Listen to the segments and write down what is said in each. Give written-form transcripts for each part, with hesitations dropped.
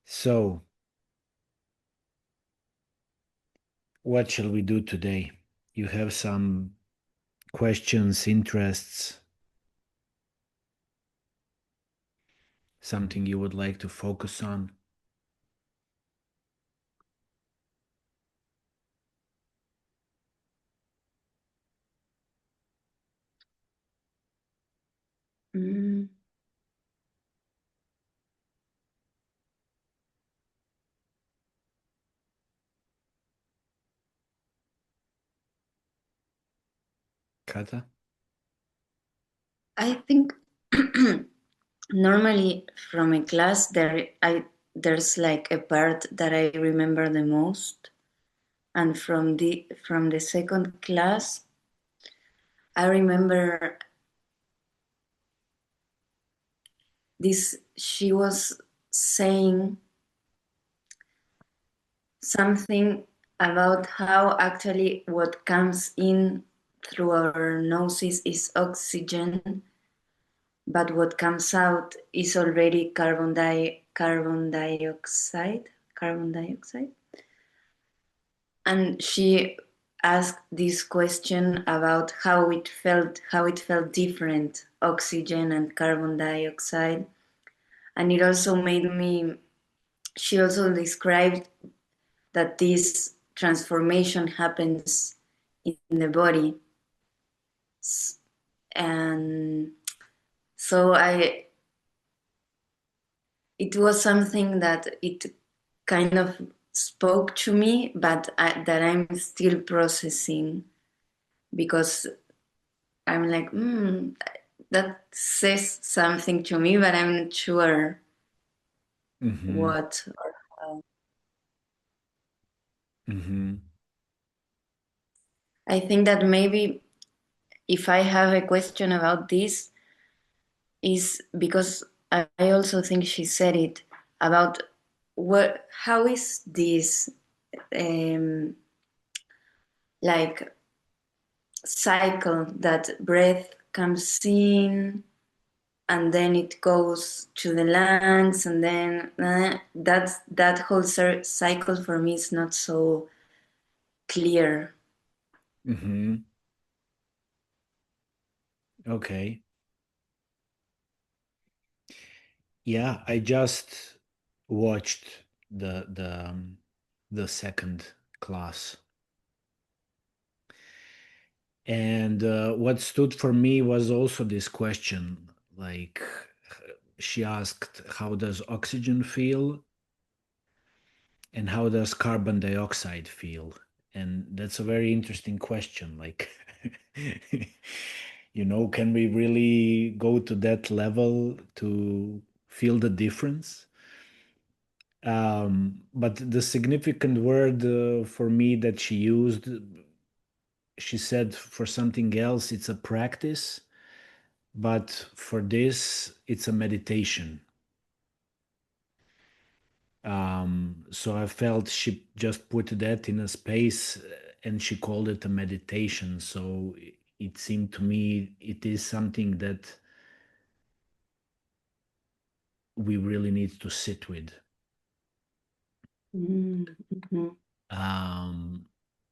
So, what shall we do today? You have some questions, interests, something you would like to focus on? Mm, Kata? I think normally from a class there's like a part that I remember the most, and from the second class I remember this. She was saying something about how actually what comes in through our noses is oxygen, but what comes out is already carbon dioxide. Carbon dioxide. And she asked this question about how it felt different, oxygen and carbon dioxide. And it also made me, she also described that this transformation happens in the body. And so it was something that it kind of spoke to me, but that I'm still processing, because I'm like, that says something to me, but I'm not sure Mm-hmm. what or how. Mm-hmm. I think that maybe if I have a question about this, is because I also think she said it about how is this um, like cycle that breath comes in and then it goes to the lungs, and then that whole cycle for me is not so clear. Mm-hmm. Okay. Yeah, I just watched the second class. And what stood for me was also this question, like she asked, how does oxygen feel and how does carbon dioxide feel? And that's a very interesting question. Like, can we really go to that level to feel the difference? But the significant word for me that she used, she said for something else, it's a practice, but for this, it's a meditation. So I felt she just put that in a space and she called it a meditation. So it seemed to me it is something that we really need to sit with, Mm-hmm. um,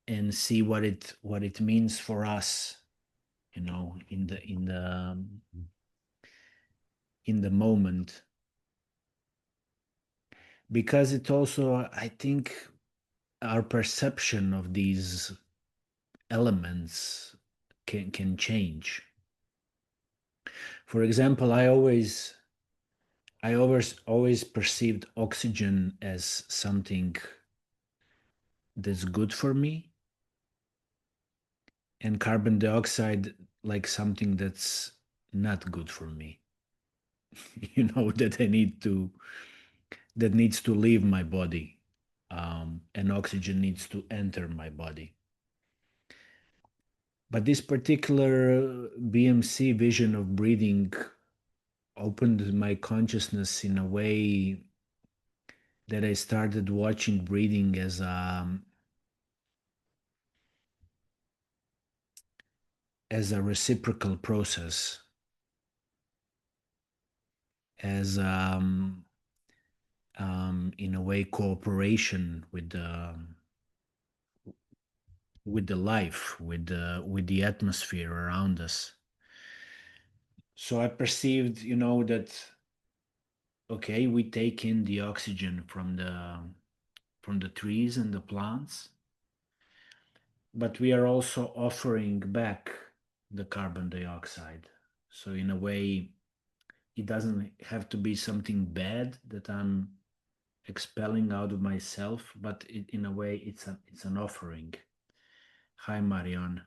and see what it means for us, in the moment, because it also, I think, our perception of these elements can change. For example, I always perceived oxygen as something that's good for me, and carbon dioxide like something that's not good for me. That needs to leave my body, and oxygen needs to enter my body. But this particular BMC vision of breathing opened my consciousness in a way that I started watching breathing as a reciprocal process, as in a way, cooperation with the life, with the atmosphere around us. So I perceived, that okay, we take in the oxygen from the trees and the plants, but we are also offering back the carbon dioxide. So in a way, it doesn't have to be something bad that I'm expelling out of myself, but in a way, it's an offering. Hi, Marion.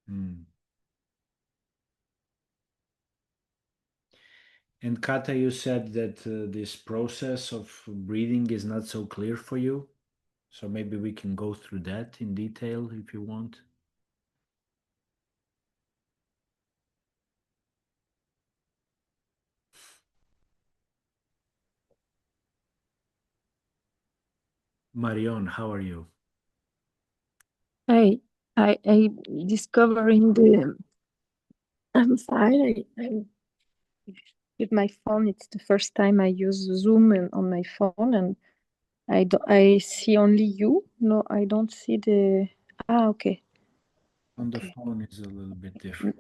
Hmm. And Kata, you said that this process of breathing is not so clear for you. So maybe we can go through that in detail if you want. Marion, how are you? I I discovering the I'm fine. With my phone. It's the first time I use Zoom on my phone, and I see only you. No, I don't see the. Okay. On the Okay. phone is a little bit different.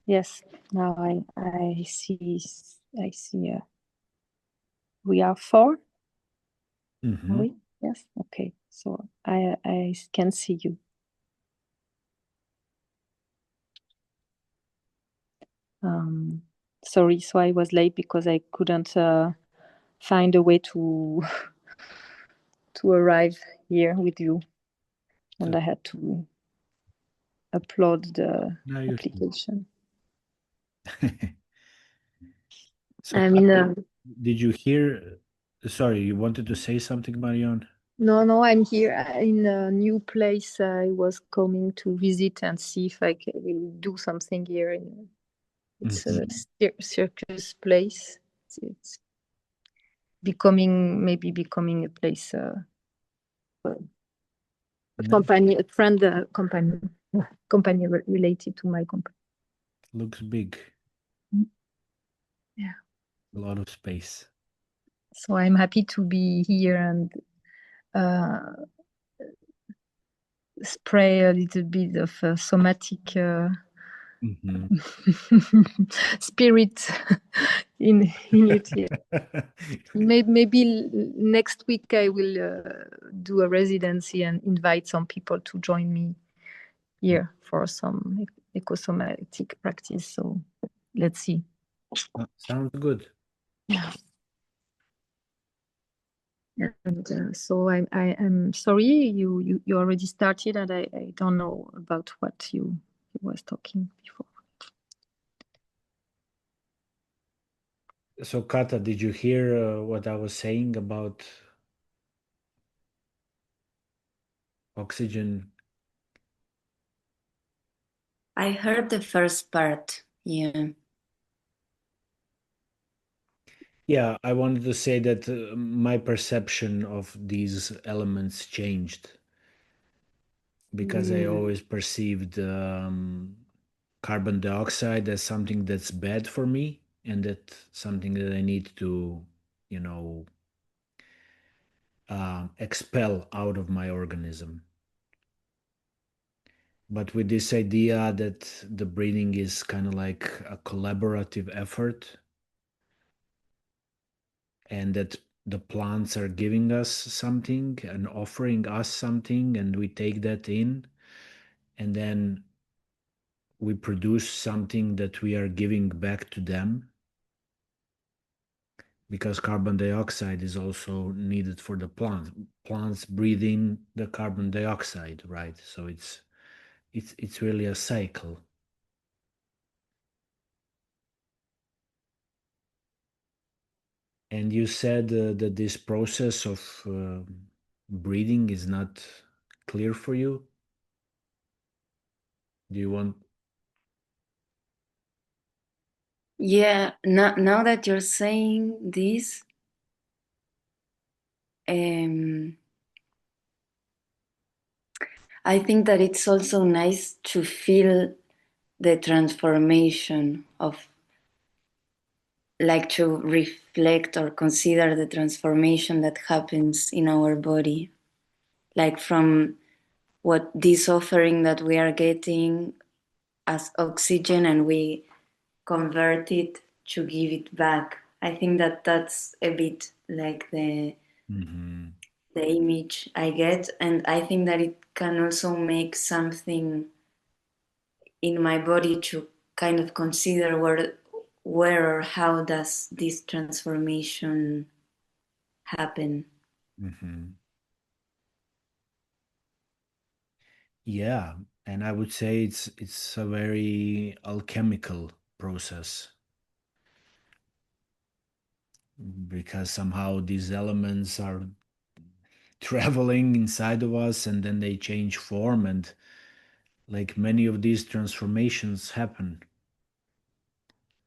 Yes. Now I see. I see. We are four. Are Hmm. we? Yes. Okay. So I can see you. Um, Sorry. So I was late because I couldn't find a way to to arrive here with you, and I had to upload the Now you're application. so, I mean, Kata, did you hear? Sorry, you wanted to say something, Marion? no, I'm here in a new place. I was coming to visit and see if will do something here. It's a Hmm. circus place. It's becoming a place, a company, a friend company related to my company. Looks big. Yeah. A lot of space. So I'm happy to be here and spray a little bit of somatic Hmm. spirit in it here. Maybe next week I will do a residency and invite some people to join me here for some ecosomatic practice. So let's see. Sounds good. Yeah. And so I'm sorry you already started, and I don't know about what you was talking before. So, Kata, did you hear what I was saying about oxygen? I heard the first part. Yeah. Yeah, I wanted to say that my perception of these elements changed because I Mm. always perceived carbon dioxide as something that's bad for me and that something that I need to, you know, expel out of my organism. But with this idea that the breathing is kind of like a collaborative effort and that the plants are giving us something and offering us something, and we take that in, and then we produce something that we are giving back to them because carbon dioxide is also needed for the plants breathe in the carbon dioxide, right? So it's really a cycle. And you said that this process of breathing is not clear for you. Do you want? Yeah, now that you're saying this, um, I think that it's also nice to feel the transformation of, like, to reflect or consider the transformation that happens in our body, like from what this offering that we are getting as oxygen and we convert it to give it back. I think that that's a bit like Hmm. the image I get, and I think that it can also make something in my body to kind of consider where or how does this transformation happen. Hmm. Yeah, and I would say it's a very alchemical process because somehow these elements are traveling inside of us and then they change form, and like many of these transformations happen,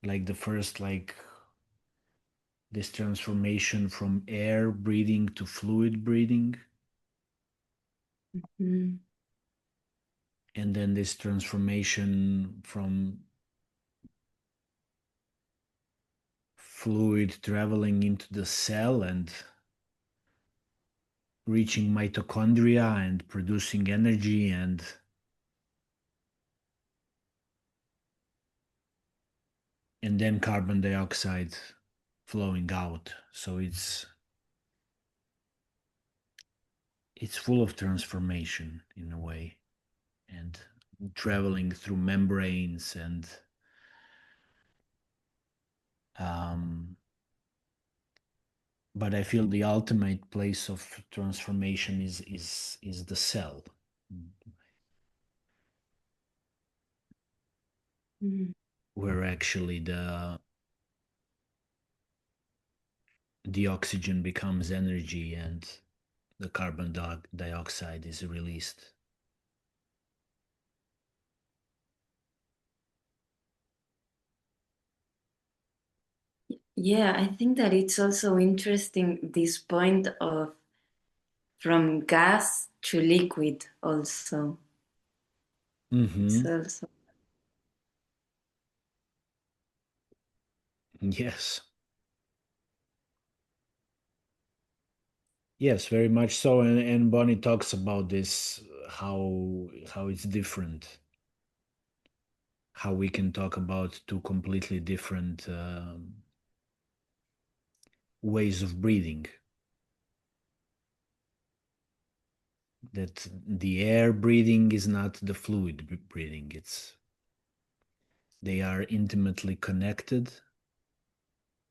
like the first, like this transformation from air breathing to fluid breathing, Mm. and then this transformation from fluid traveling into the cell and reaching mitochondria and producing energy, and then carbon dioxide flowing out. So it's full of transformation in a way, and traveling through membranes, and um, but I feel the ultimate place of transformation is the cell, Mm. where actually the oxygen becomes energy and the carbon dioxide is released. Yeah, I think that it's also interesting this point of from gas to liquid also. It's Hmm. also Yes. Yes, very much so. And Bonnie talks about this, how it's different, how we can talk about two completely different ways of breathing. That the air breathing is not the fluid breathing. They are intimately connected,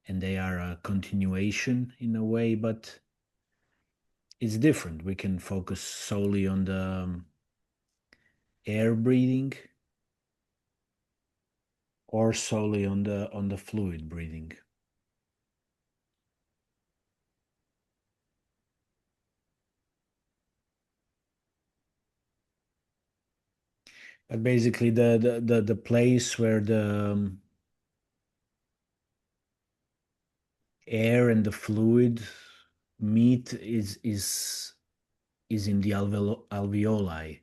and they are a continuation in a way, but it's different. We can focus solely on the air breathing or solely on the fluid breathing. But basically, the place where the air and the fluid meet is in the alveoli.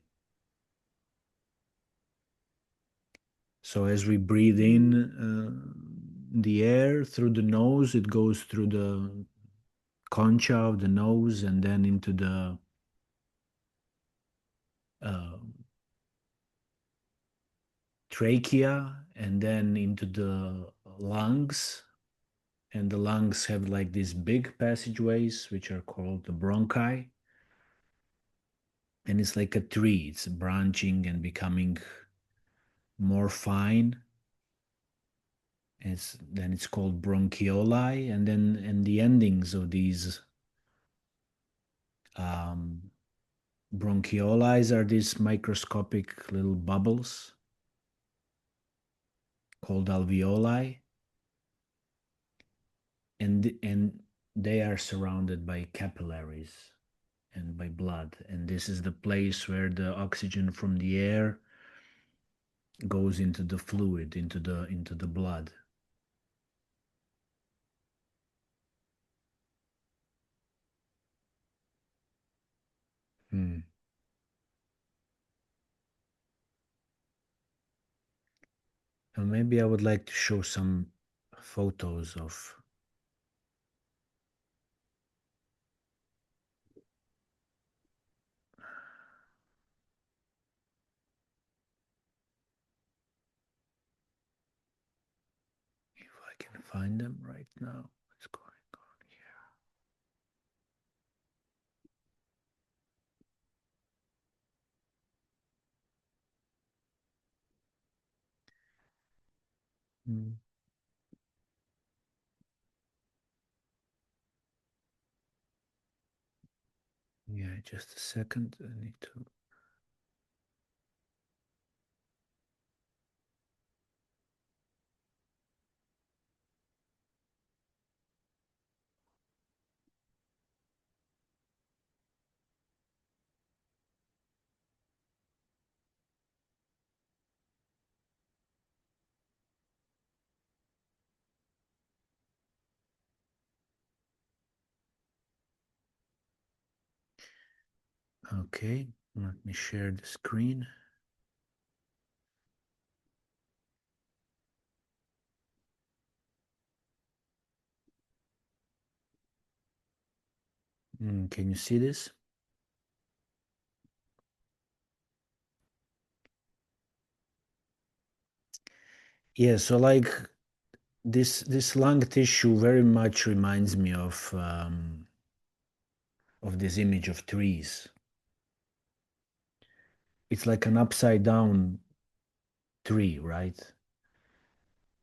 So as we breathe in the air through the nose, it goes through the concha of the nose and then into the uh, trachea and then into the lungs. And the lungs have like these big passageways, which are called the bronchi. And it's like a tree, it's branching and becoming more fine. Then it's called bronchioli, and then and the endings of these um, bronchioles are these microscopic little bubbles called alveoli, and they are surrounded by capillaries and by blood, and this is the place where the oxygen from the air goes into the fluid, into the blood. Hmm. Maybe I would like to show some photos of. If I can find them right now. What's going on here? Hmm. Yeah, just a second. I need to. Okay, let me share the screen. Can you see this? Yeah, so like this lung tissue very much reminds me of this image of trees. It's like an upside down tree, right?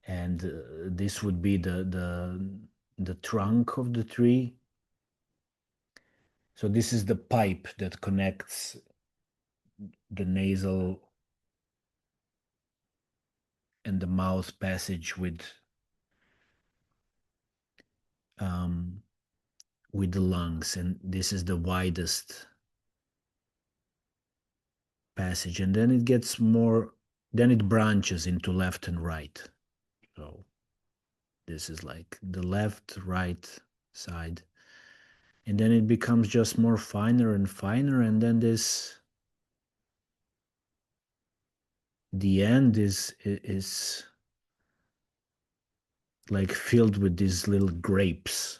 And this would be the trunk of the tree. So this is the pipe that connects the nasal and the mouth passage um, with the lungs, and this is the widest passage, and then it gets more, then it branches into left and right. So this is like the left, right side, and then it becomes just more finer and finer, and then this the end is like filled with these little grapes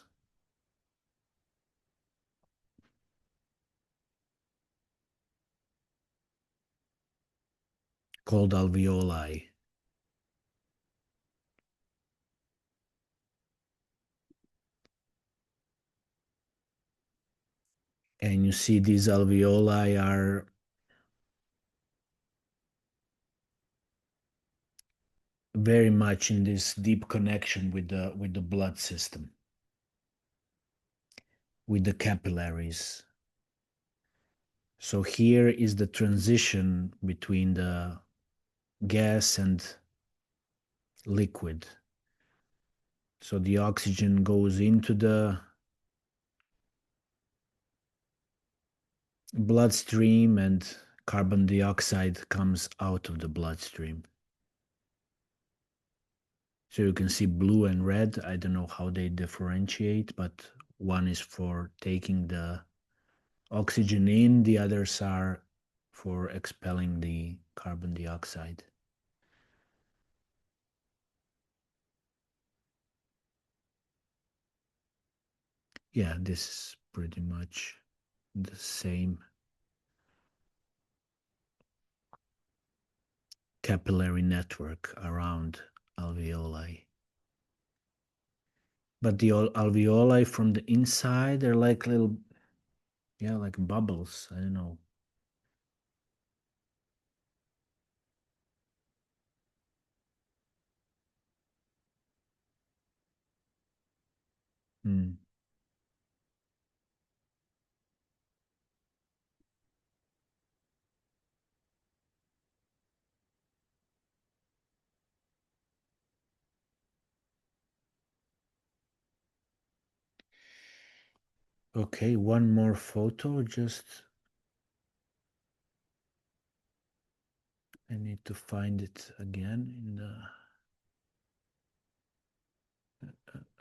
called alveoli. And you see these alveoli are very much in this deep connection with the blood system, with the capillaries. So here is the transition between the gas and liquid. So the oxygen goes into the bloodstream and carbon dioxide comes out of the bloodstream. So you can see blue and red. I don't know how they differentiate, but one is for taking the oxygen in, the others are for expelling the carbon dioxide. Yeah, this is pretty much the same capillary network around alveoli. But the alveoli from the inside are like little, yeah, like bubbles. I don't know. Hmm. Okay, one more photo. Just I need to find it again in the.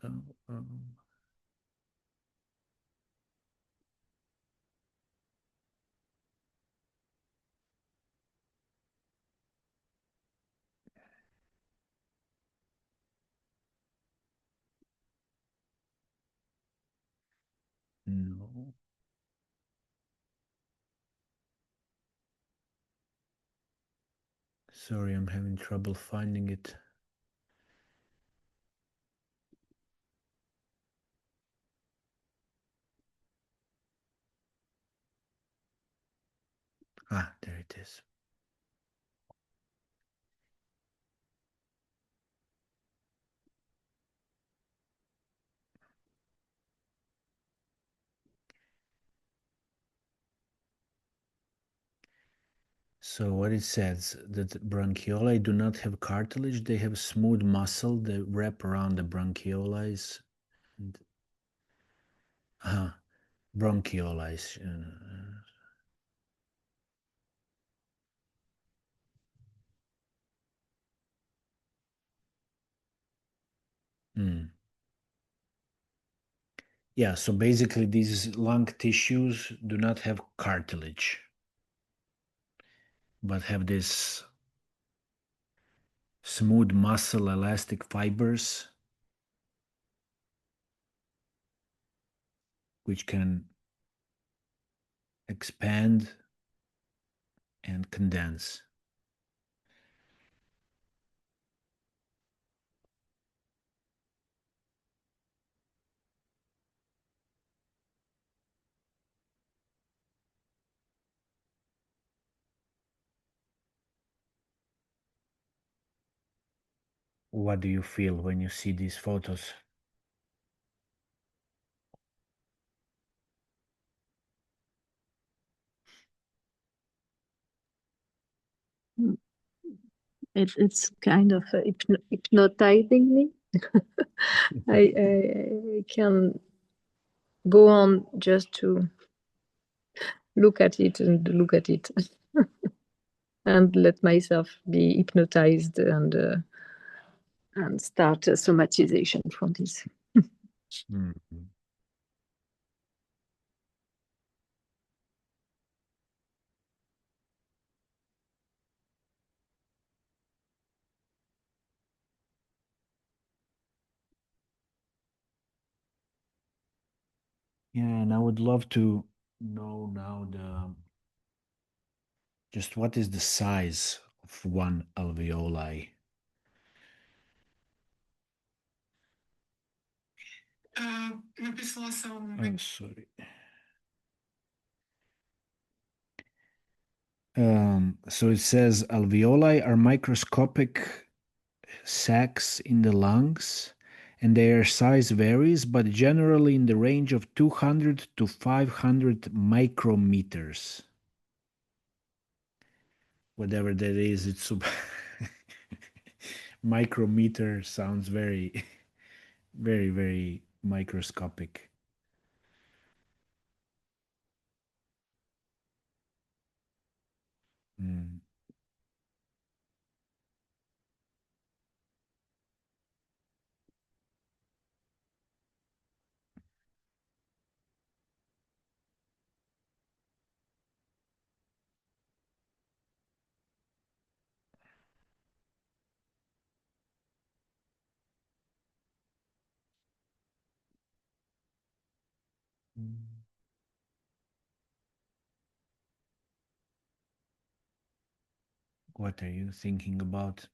Um, um, Sorry, I'm having trouble finding it. Ah, there it is. So what it says, that bronchioli do not have cartilage, they have smooth muscle that wrap around the bronchioles. And, bronchioles. Yeah, so basically these lung tissues do not have cartilage, but have this smooth muscle elastic fibers which can expand and condense. What do you feel when you see these photos? It's kind of hypnotizing me. I can go on just to look at it and look at it and let myself be hypnotized and start a somatization from this. Mhm. Yeah, and I would love to know now just what is the size of one alveoli? Oh, sorry. So it says alveoli are microscopic sacs in the lungs, and their size varies, but generally in the range of 200 to 500 micrometers. Whatever that is, it's micrometer sounds very, very, very microscopic. Mm. What are you thinking about?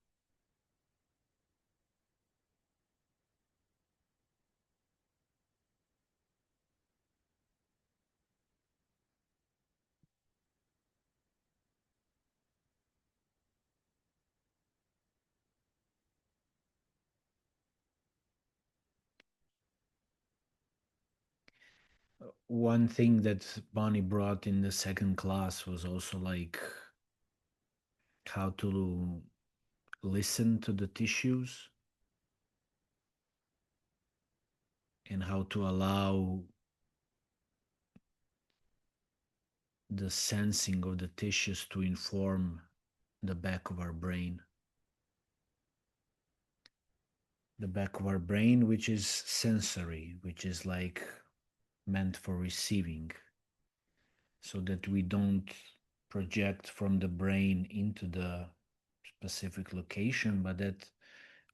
One thing that Bonnie brought in the second class was also like how to listen to the tissues and how to allow the sensing of the tissues to inform the back of our brain. The back of our brain, which is sensory, which is like meant for receiving, so that we don't project from the brain into the specific location, but that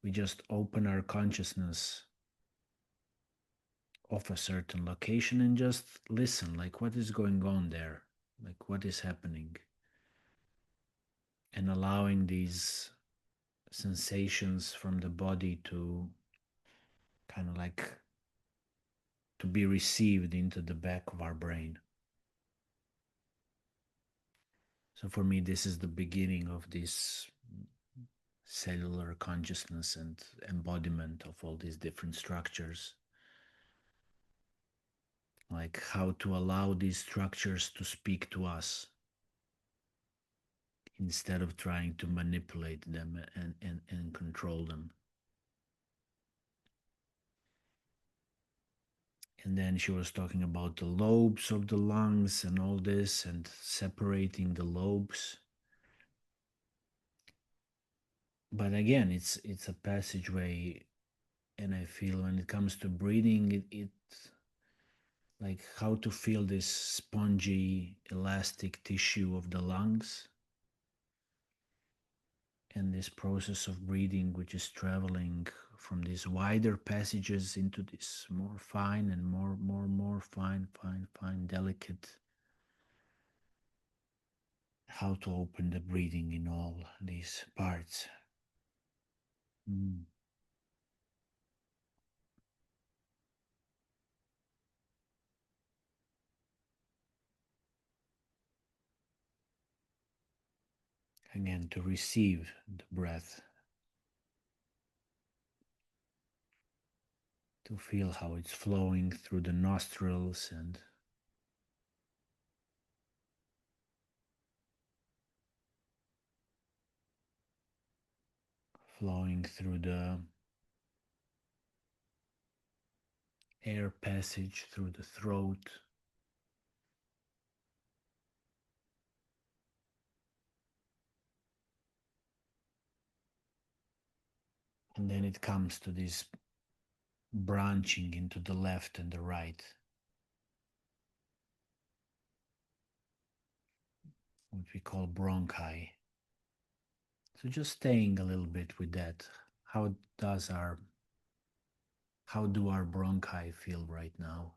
we just open our consciousness of a certain location and just listen, like what is going on there, like what is happening, and allowing these sensations from the body to kind of like to be received into the back of our brain. So for me, this is the beginning of this cellular consciousness and embodiment of all these different structures, like how to allow these structures to speak to us instead of trying to manipulate them and control them. And then she was talking about the lobes of the lungs and all this and separating the lobes. But again, it's a passageway, and I feel when it comes to breathing, it like how to feel this spongy, elastic tissue of the lungs and this process of breathing, which is traveling from these wider passages into this more fine and more fine, delicate. How to open the breathing in all these parts. Mm. Again, to receive the breath, to feel how it's flowing through the nostrils and flowing through the air passage through the throat. And then it comes to this branching into the left and the right, what we call bronchi. So just staying a little bit with that. How does our how do our bronchi feel right now?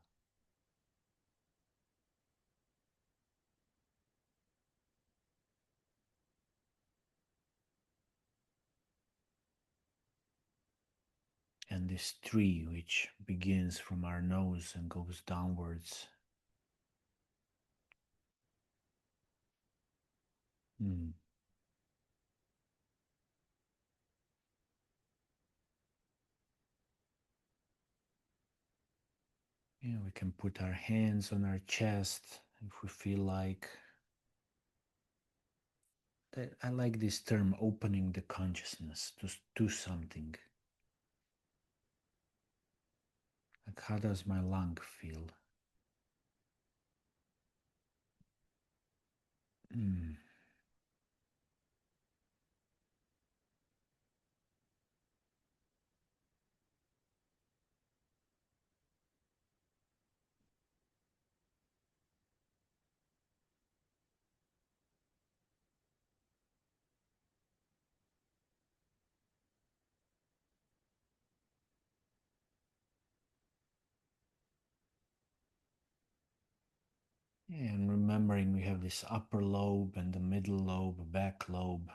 And this tree, which begins from our nose and goes downwards. Mm. Yeah, we can put our hands on our chest if we feel like. I like this term, opening the consciousness to something. Like, how does my lung feel? Mm. Yeah, and remembering we have this upper lobe and the middle lobe, back lobe.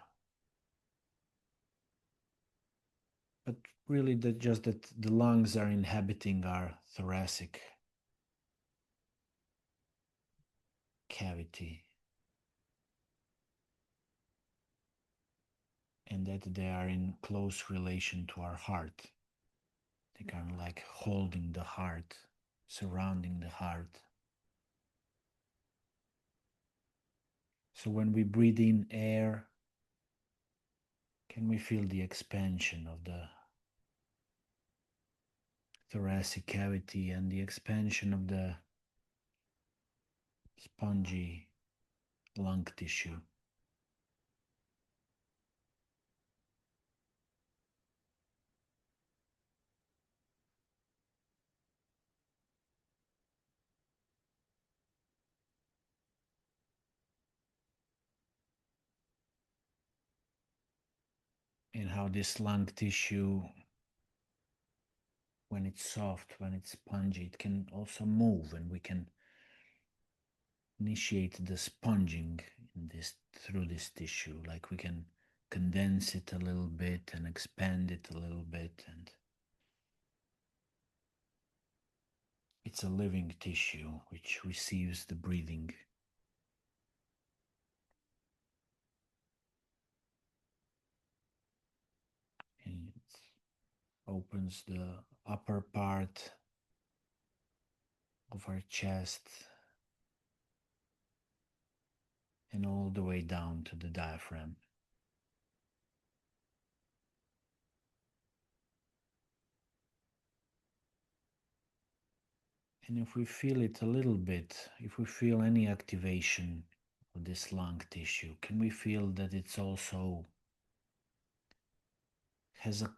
But really, just that the lungs are inhabiting our thoracic cavity, and that they are in close relation to our heart. They kind of like holding the heart, surrounding the heart. So when we breathe in air, can we feel the expansion of the thoracic cavity and the expansion of the spongy lung tissue? And how this lung tissue when it's soft, when it's spongy, it can also move, and we can initiate the sponging in this through this tissue. Like we can condense it a little bit and expand it a little bit, and it's a living tissue which receives the breathing. And it opens the upper part of our chest and all the way down to the diaphragm. And if we feel it a little bit, if we feel any activation of this lung tissue, can we feel that it's also has a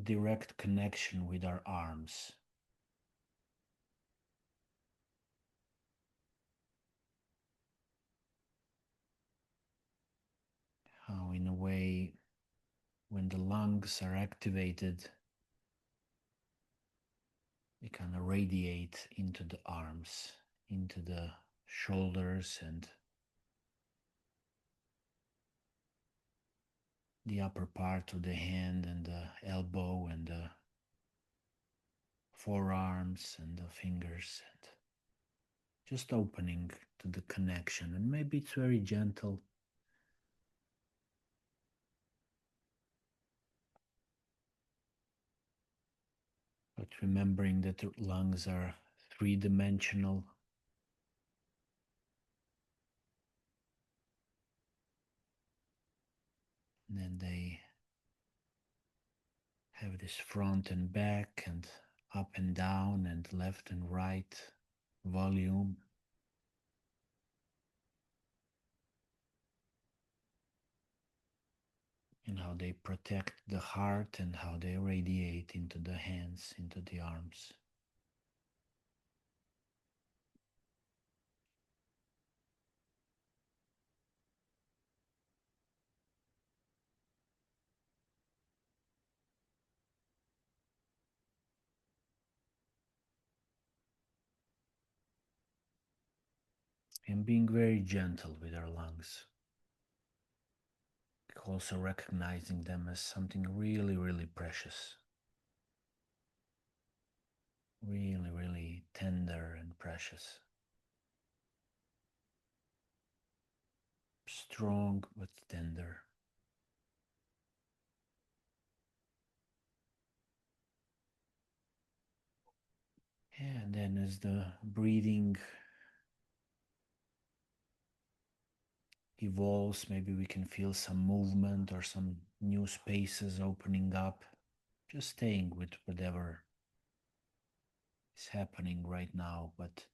direct connection with our arms? How, in a way, when the lungs are activated, they kind of radiate into the arms, into the shoulders and the upper part of the hand and the elbow and the forearms and the fingers, and just opening to the connection. And maybe it's very gentle, but remembering that the lungs are three-dimensional. And then they have this front and back and up and down and left and right volume. And how they protect the heart and how they radiate into the hands, into the arms. And being very gentle with our lungs. Also recognizing them as something really, really precious. Really, really tender and precious. Strong but tender. And then as the breathing evolves, maybe we can feel some movement or some new spaces opening up. Just staying with whatever is happening right now, but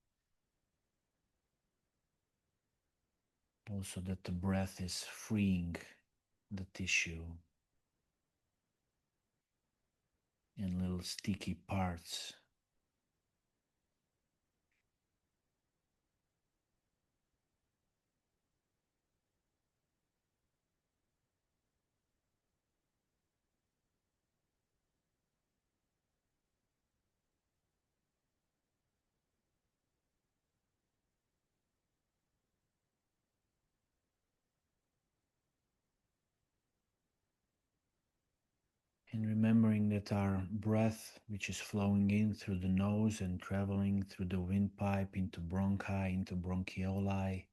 also that the breath is freeing the tissue and little sticky parts. And remembering that our breath, which is flowing in through the nose and traveling through the windpipe into bronchi, into bronchioli,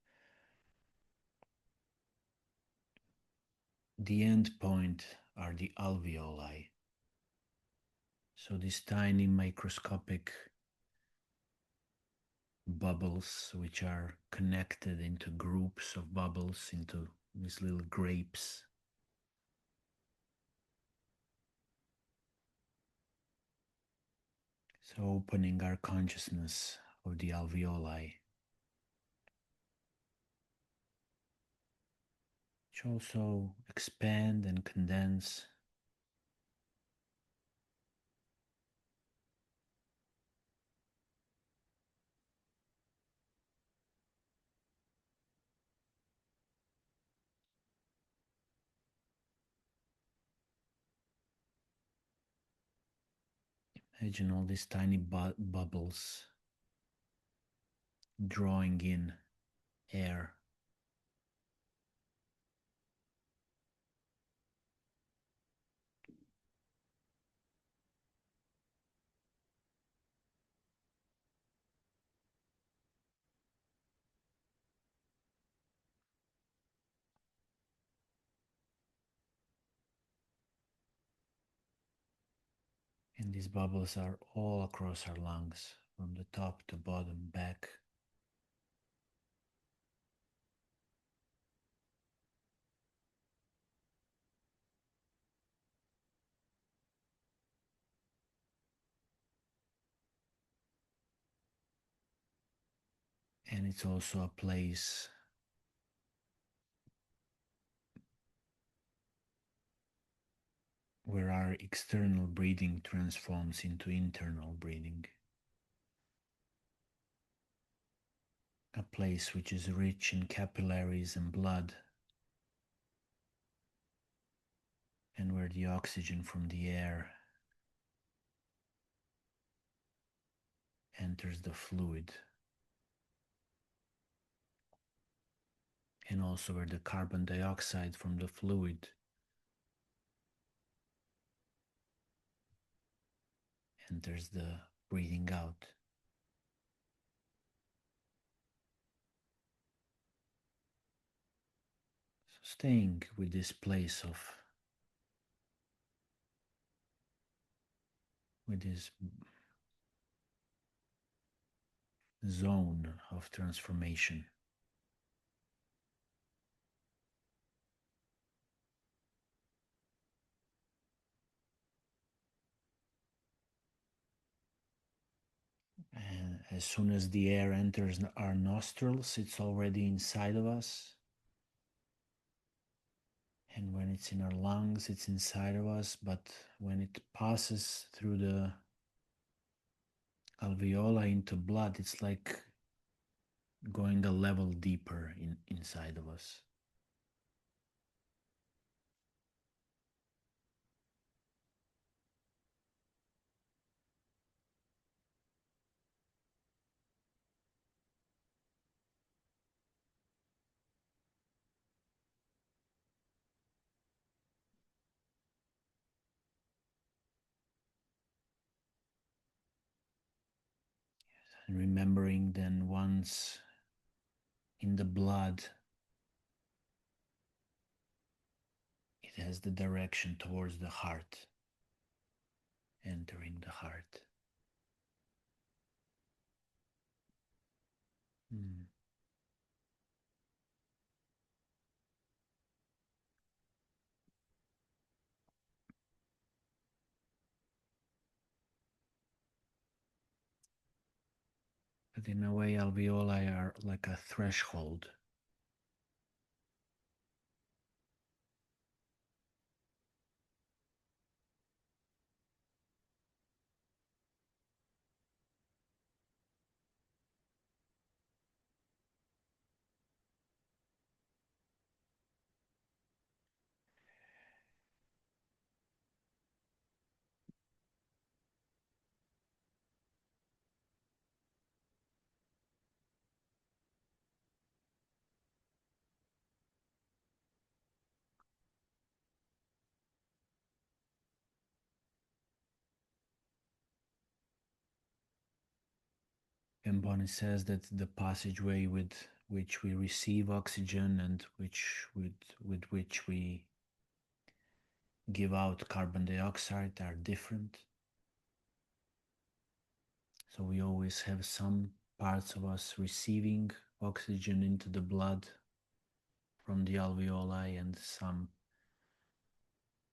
the end point are the alveoli. So these tiny microscopic bubbles, which are connected into groups of bubbles, into these little grapes. So opening our consciousness of the alveoli, which also expand and condense. Imagine all these tiny bubbles drawing in air. And these bubbles are all across our lungs, from the top to bottom, back. And it's also a place where our external breathing transforms into internal breathing. A place which is rich in capillaries and blood, and where the oxygen from the air enters the fluid, and also where the carbon dioxide from the fluid enters the breathing out. So staying with this place of, with this zone of transformation. And as soon as the air enters our nostrils, it's already inside of us. And when it's in our lungs, it's inside of us. But when it passes through the alveoli into blood, it's like going a level deeper inside of us. And remembering then once in the blood, it has the direction towards the heart, entering the heart. Mm. But in a way, alveoli are like a threshold. And Bonnie says that the passageway with which we receive oxygen and with which we give out carbon dioxide are different. So we always have some parts of us receiving oxygen into the blood from the alveoli and some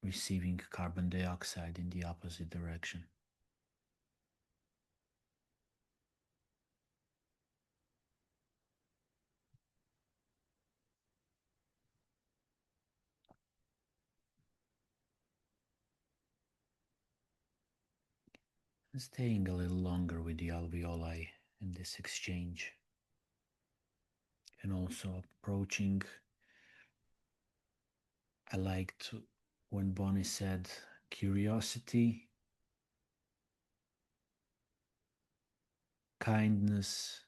receiving carbon dioxide in the opposite direction. And staying a little longer with the alveoli in this exchange, and also approaching, I liked when Bonnie said curiosity kindness,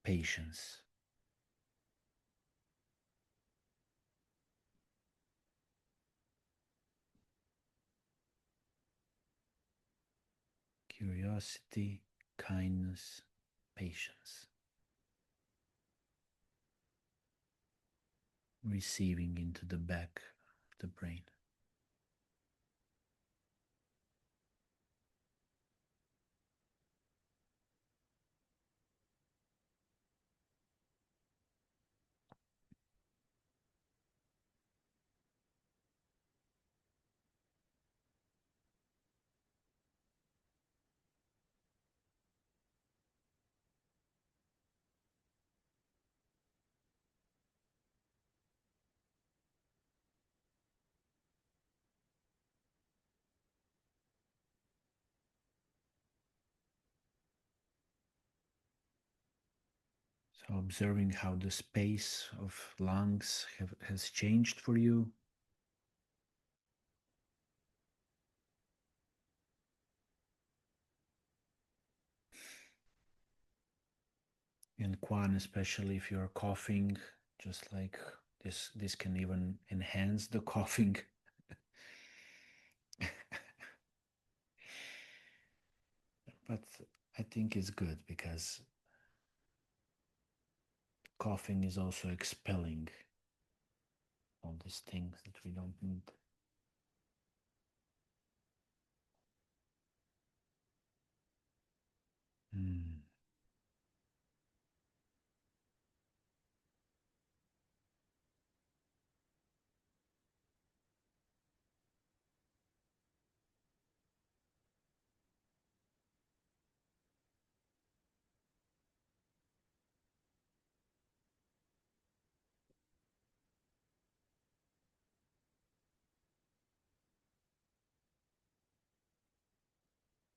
patience. Curiosity, kindness, patience. Receiving into the back of the brain. So observing how the space of lungs has changed for you. And Kwan, especially if you're coughing, just like this can even enhance the coughing. But I think it's good because coughing is also expelling all these things that we don't need. Mm.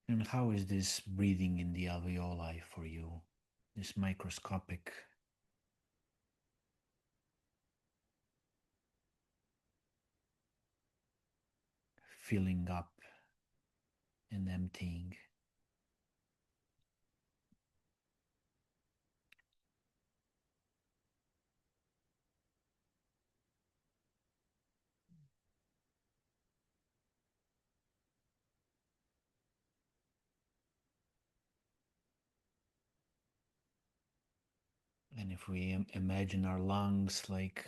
And how is this breathing in the alveoli for you? This microscopic filling up and emptying. And if we imagine our lungs like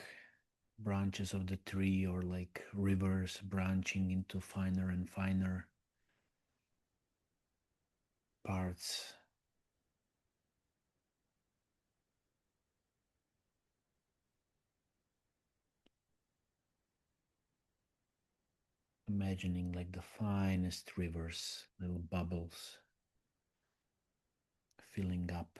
branches of the tree or like rivers branching into finer and finer parts, imagining like the finest rivers, little bubbles filling up.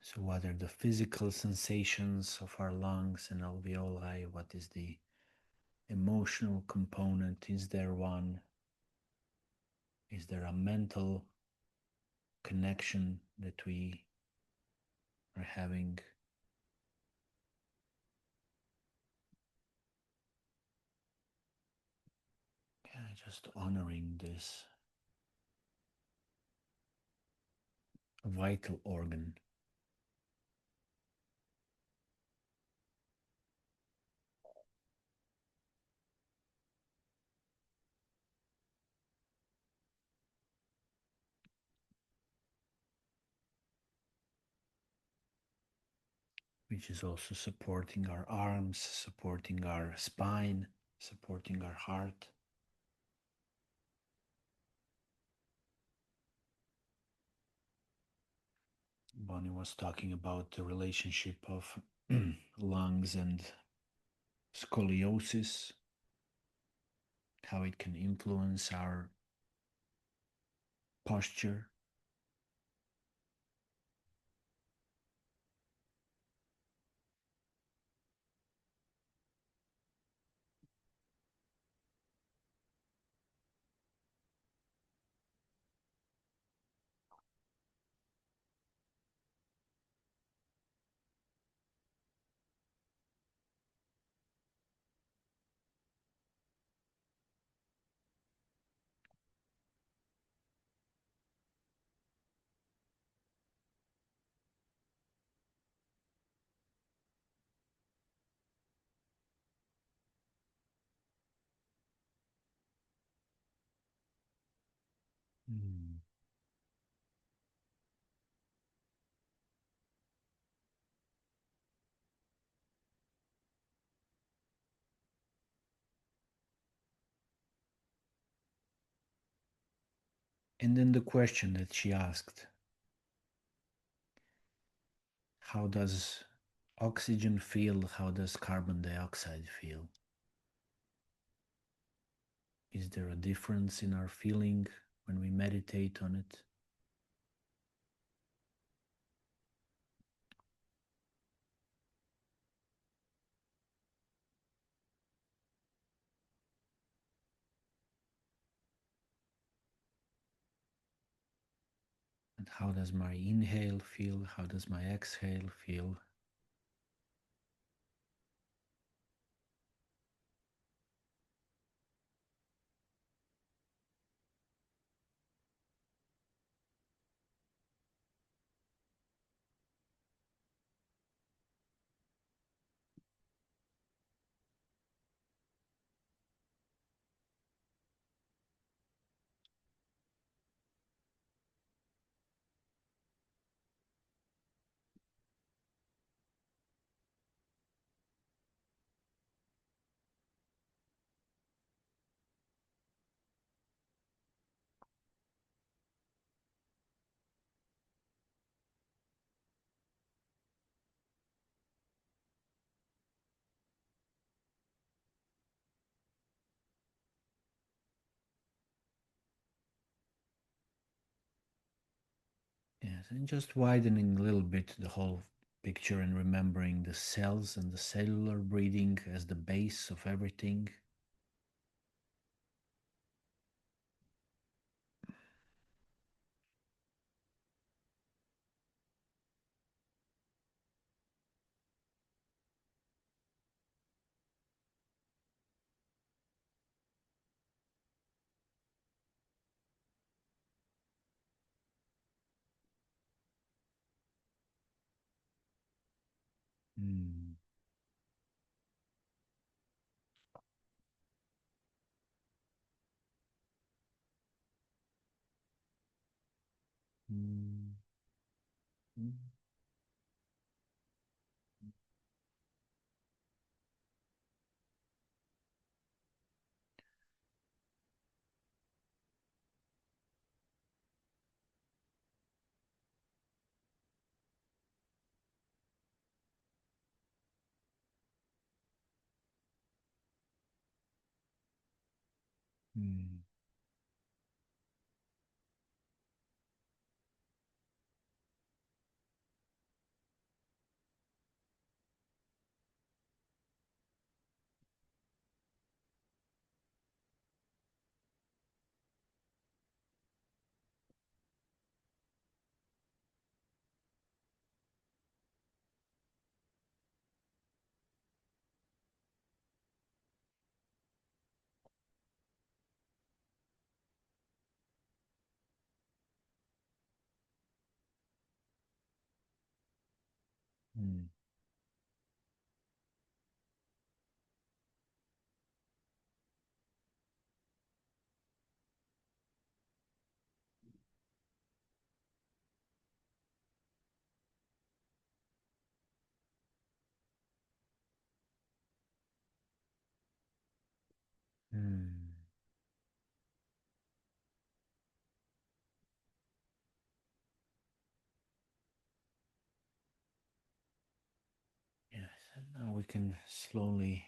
So, what are the physical sensations of our lungs and alveoli? What is the emotional component? Is there one? Is there a mental connection that we are having? Yeah, just honoring this vital organ. Which is also supporting our arms, supporting our spine, supporting our heart. Bonnie was talking about the relationship of lungs and scoliosis, how it can influence our posture. Mm. And then the question that she asked, how does oxygen feel? How does carbon dioxide feel? Is there a difference in our feeling when we meditate on it? And how does my inhale feel? How does my exhale feel? Yes, and just widening a little bit the whole picture and remembering the cells and the cellular breathing as the base of everything. Mm. Mm. Mm. Mm. Mm. Mm. Yes, and now we can slowly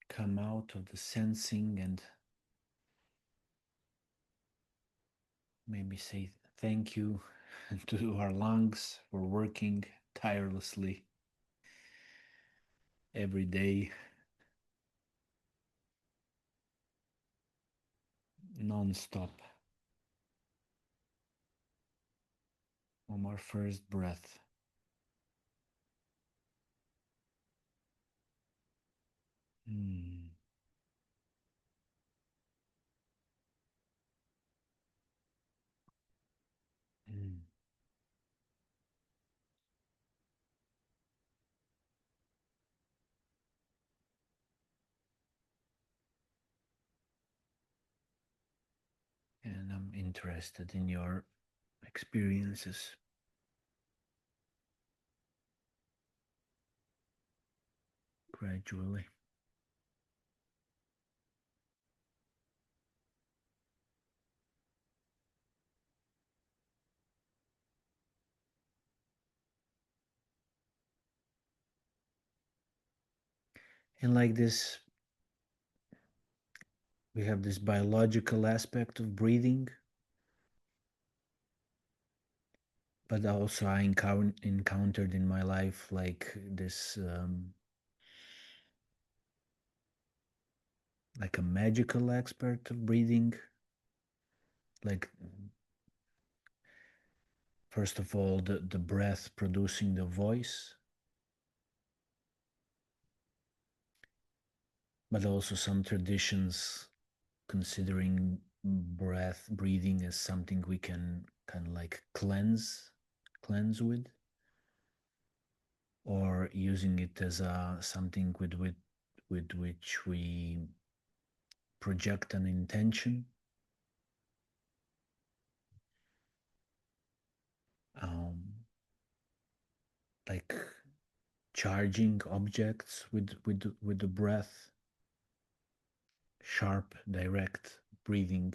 come out of the sensing and maybe say thank you to our lungs for working tirelessly every day, non-stop, from our first breath. Mm. Mm. interested in your experiences. Gradually. And like this, we have this biological aspect of breathing, but also I encountered in my life like this, like a magical aspect of breathing. Like, first of all, the breath producing the voice, but also some traditions considering breathing as something we can kind of like cleanse with, or using it as a something with which we project an intention, um, like charging objects with the breath, sharp direct breathing.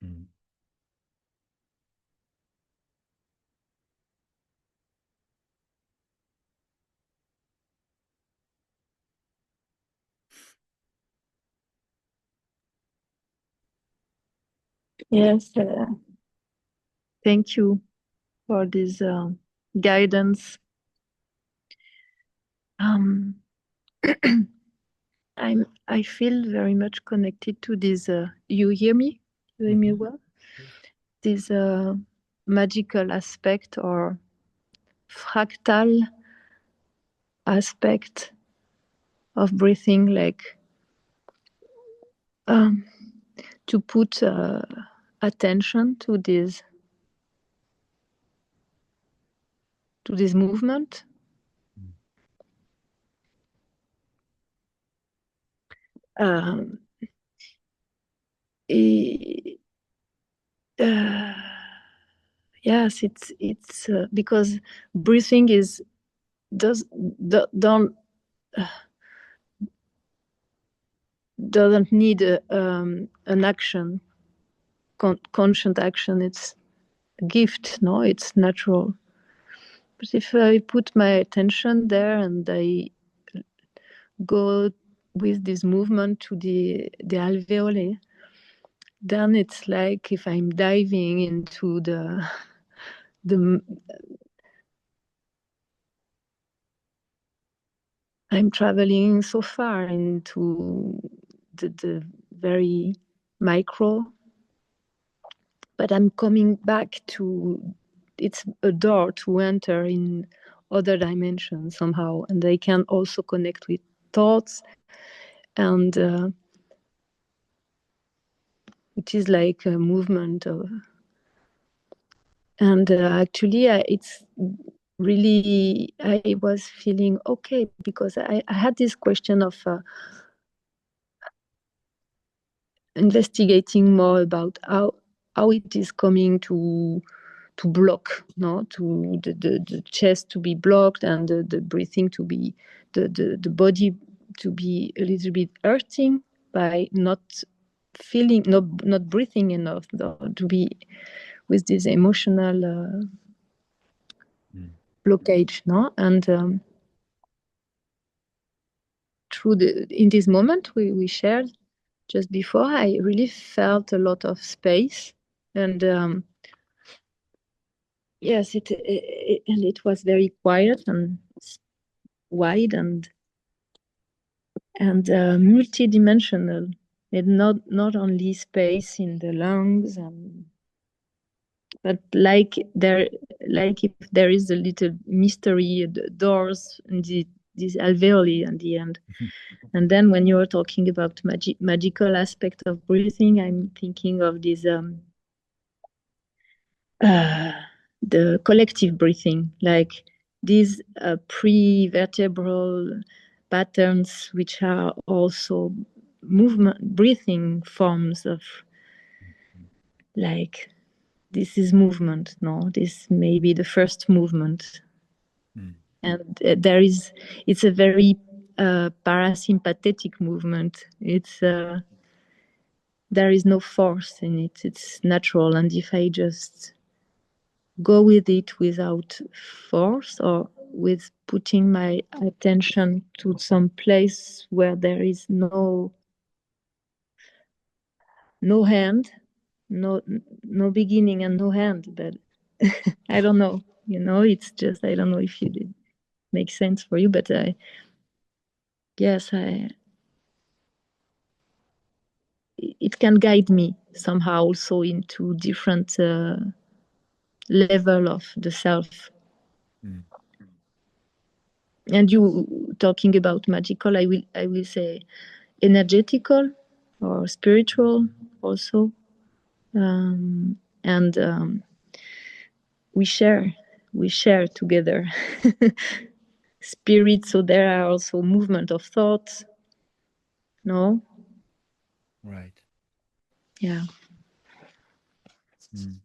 Mm. Yes, thank you for this guidance. I feel very much connected to this. You hear me? You hear me well? Yes. This magical aspect or fractal aspect of breathing, like to put attention to this movement. Um, i- yes, it's because breathing is don't doesn't need an action, conscious action. It's a gift, no? It's natural. But if I put my attention there and I go with this movement to the alveoli, then it's like if I'm diving into the I'm traveling so far into the very micro, but I'm coming back to, it's a door to enter in other dimensions somehow, and I can also connect with thoughts, and it is like a movement of, and actually it's really, I was feeling okay because I had this question of investigating more about how it is coming to block, no, to the chest to be blocked, and the breathing to be, the body to be a little bit hurting by not feeling, not breathing enough, to be with this emotional blockage, no, and through in this moment we shared just before, I really felt a lot of space, and yes, and it was very quiet and wide and multidimensional. It not only space in the lungs, but like if there is a little mystery, the doors and these alveoli at the end. And then when you're talking about magical aspect of breathing, I'm thinking of this the collective breathing, like these pre-vertebral patterns, which are also movement, breathing forms of, like, this is movement, no? This may be the first movement. Mm. And there is, it's a very parasympathetic movement. It's there is no force in it. It's natural. And if I just go with it without force, or with putting my attention to some place where there is no hand, no beginning and no hand, but I don't know, it's just, I don't know if it makes sense for you, but yes, it can guide me somehow also into different level of the self. Mm. And you talking about magical, I will say energetical or spiritual also. And we share together spirit, so there are also movement of thoughts, no? Right. Yeah, Mm.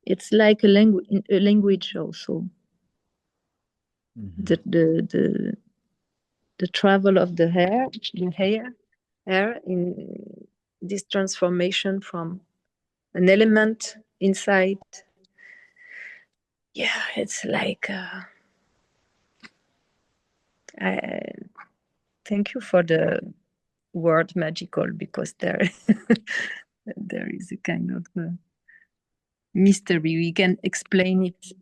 it's like a language also. Mm-hmm. The travel of the air in this transformation from an element inside. Yeah, it's like I thank you for the word magical, because there there is a kind of mystery. We can explain it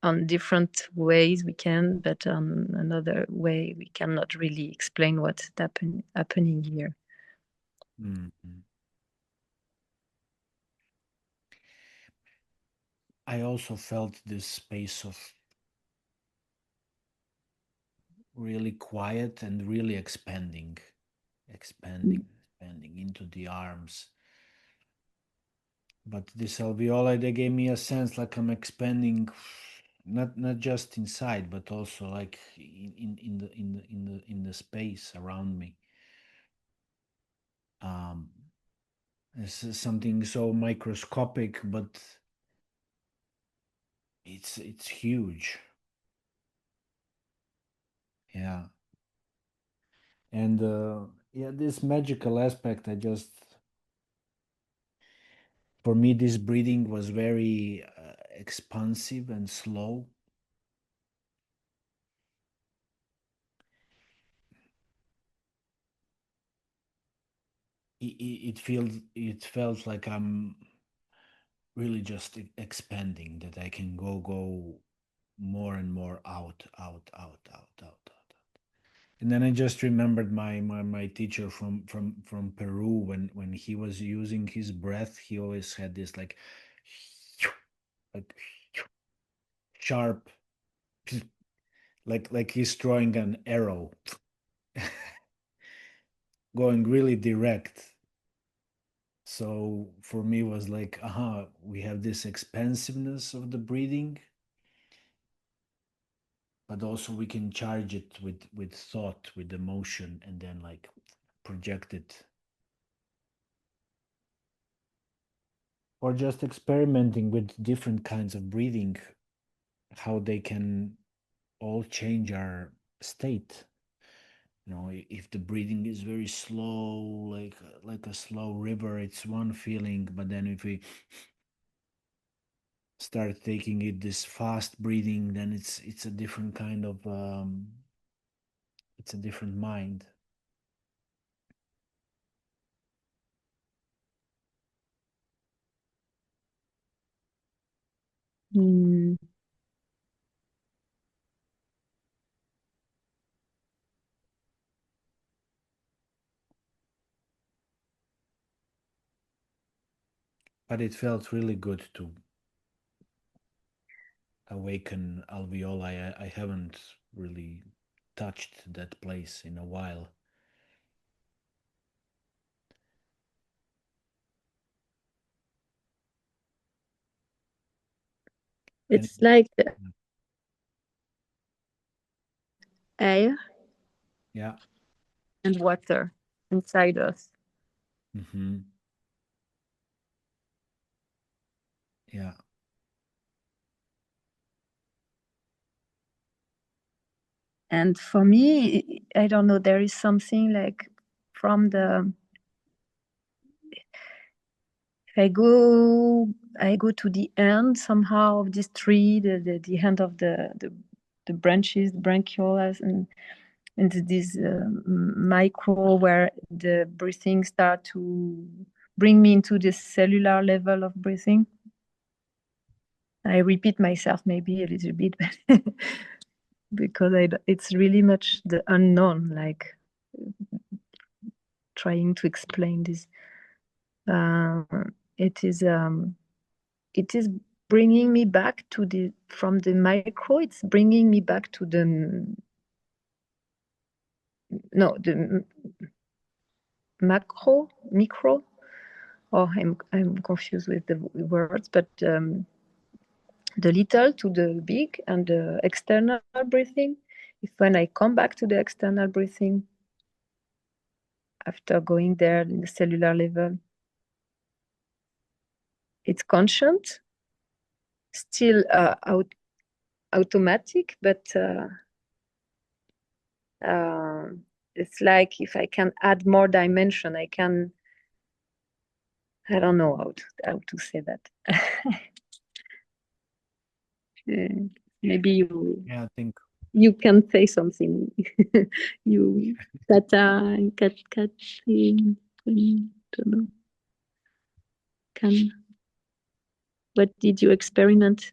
on different ways, we can, but on another way we cannot really explain what's happening here. Mm-hmm. I also felt this space of really quiet and really expanding into the arms. But this alveoli, they gave me a sense like I'm expanding, not just inside, but also like in the space around me. Um, this is something so microscopic, but it's huge. Yeah, and yeah, this magical aspect, I just, for me, this breathing was very expansive and slow. It felt like I'm really just expanding, that I can go more and more out. And then I just remembered my teacher from Peru, when he was using his breath, he always had this like sharp, like he's throwing an arrow, going really direct. So for me, it was like, we have this expansiveness of the breathing, but also we can charge it with thought, with emotion, and then like project it, or just experimenting with different kinds of breathing, how they can all change our state. If the breathing is very slow, like a slow river, it's one feeling. But then if we start taking it this fast breathing, then it's a different kind of it's a different mind. Mm. But it felt really good to awaken alveoli. I haven't really touched that place in a while. It's like air Yeah. and water inside us. Mm-hmm. Yeah. And for me, I don't know, there is something like from the I go to the end somehow of this tree, the end of the branches, the branchioles, and this micro where the breathing start to bring me into this cellular level of breathing. I repeat myself maybe a little bit, but because it's really much the unknown, like trying to explain this. It is bringing me back to from the micro. It's bringing me back to the micro. Oh, I'm confused with the words, but the little to the big and the external breathing. If when I come back to the external breathing after going there in the cellular level, it's conscient, still automatic, but it's like if I can add more dimension, I can. I don't know how to say that. Maybe Yeah, I think. you can say something. You Kata and kat don't know. Can what did you experiment?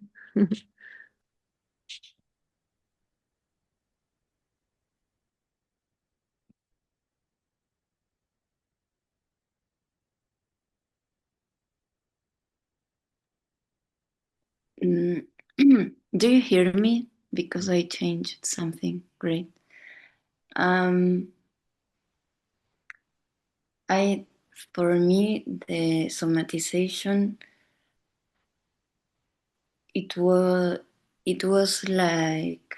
Do you hear me? Because I changed something. Great. For me, the somatization, it was like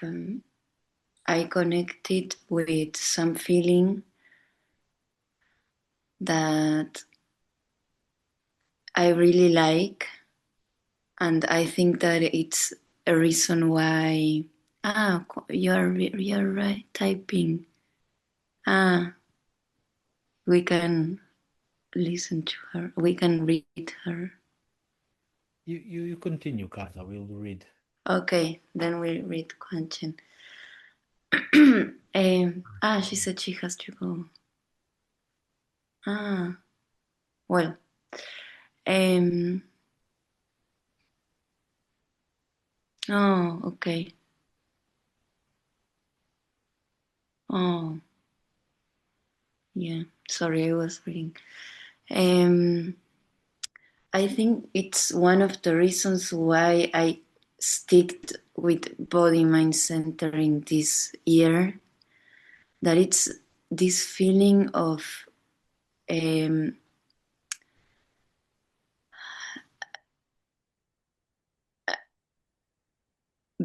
I connected with some feeling that I really like, and I think that it's a reason why. You're right. Typing. We can listen to her. We can read her. You continue, Kata. We'll read. Okay, then we read Quanchen. She said she has to go. Well. Oh, okay. Oh, yeah. Sorry, I was reading. I think it's one of the reasons why I sticked with body mind centering this year. That it's this feeling of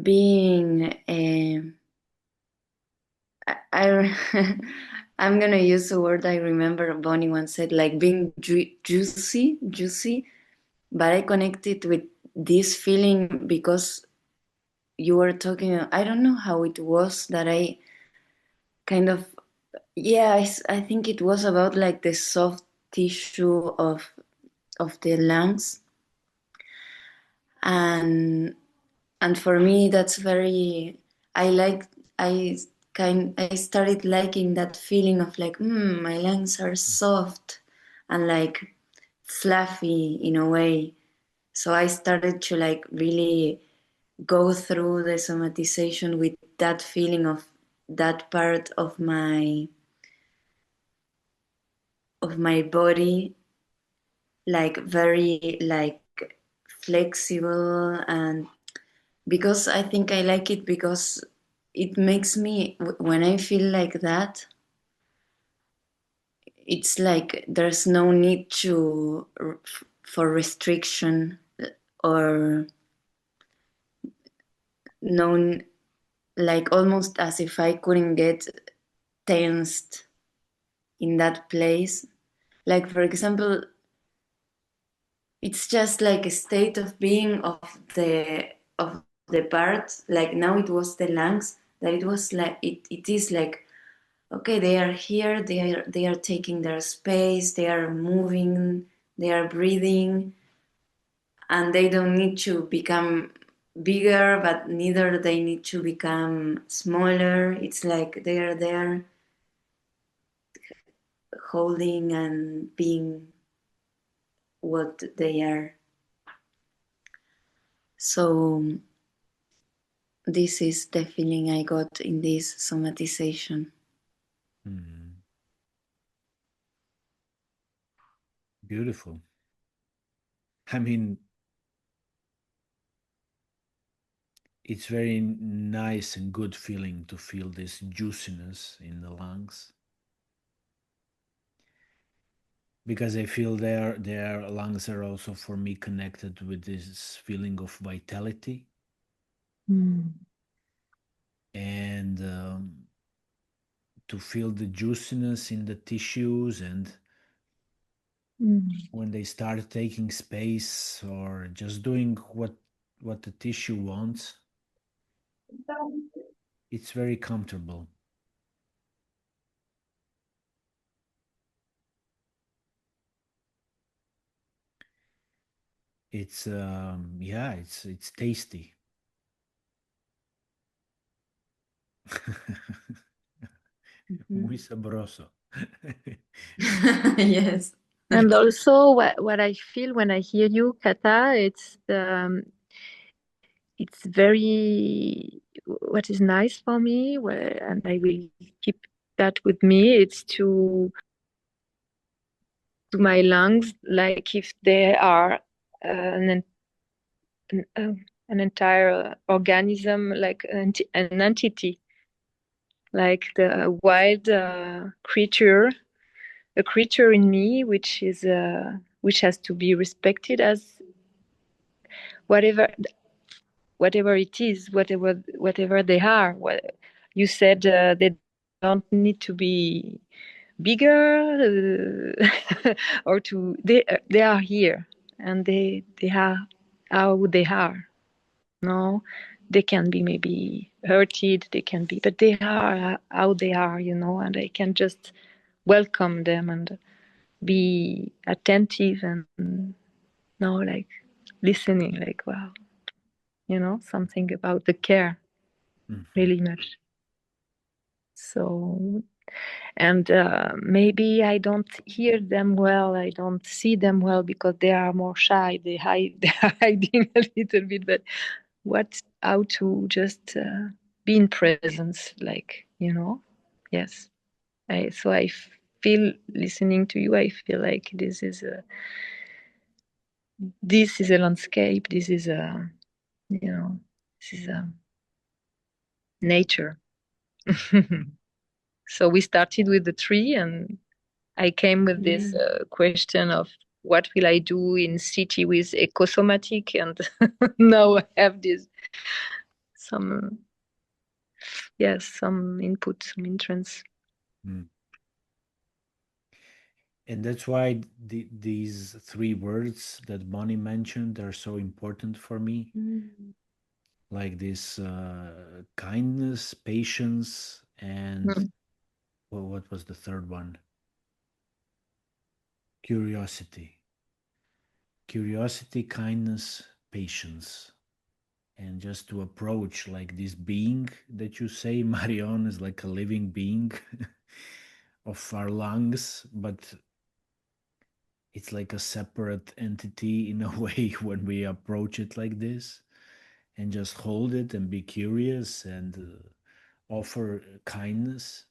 being I'm gonna use the word I remember Bonnie once said, like being juicy, but I connected with this feeling because you were talking. I don't know how it was that I kind of, yeah, I think it was about like the soft tissue of the lungs, and for me that's very, I like, I I started liking that feeling of like my lungs are soft and like fluffy in a way. So I started to like really go through the somatization with that feeling of that part of my body, like very like flexible. And because I think I like it because it makes me, when I feel like that, it's like there's no need for restriction or known, like almost as if I couldn't get tensed in that place. Like, for example, it's just like a state of being of the part. Like now it was the lungs, that it was like it is like, okay, they are here, they are taking their space, they are moving, they are breathing, and they don't need to become bigger, but neither they need to become smaller. It's like they are there holding and being what they are. So this is the feeling I got in this somatization. Hmm. Beautiful. I mean, it's very nice and good feeling to feel this juiciness in the lungs, because I feel their lungs are also for me connected with this feeling of vitality Mm. and to feel the juiciness in the tissues, and Mm. when they start taking space or just doing what the tissue wants, it's very comfortable. It's yeah, it's tasty. Muy Mhm. sabroso. Yes. And also, what I feel when I hear you, Kata, it's very what is nice for me, and I will keep that with me. It's to my lungs, like if they are an entire organism, like an entity, like the wild creature, a creature in me, which has to be respected as whatever whatever it is, whatever they are. What you said, they don't need to be bigger or to they are here, and they are how they are. No, they can be maybe hurted, they can be, but they are how they are, and I can just welcome them and be attentive and now like listening, like wow, something about the care Mhm. really much. So, and maybe I don't hear them well, I don't see them well because they are more shy, they hide, they're hiding a little bit, but how to just be in presence, like, yes. So I feel, listening to you, I feel like this is a landscape, this is a, this is a nature. So we started with the tree, and I came with this Mm. question of what will I do in city with ecosomatic, and now I have this some yes, some input, some entrance. Mm. And that's why these three words that Bonnie mentioned are so important for me, Mm. like this kindness, patience, and Mm. well, what was the third one? Curiosity. Curiosity, kindness, patience. And just to approach like this being that you say, Marion, is like a living being of our lungs, but it's like a separate entity in a way when we approach it like this, and just hold it and be curious and offer kindness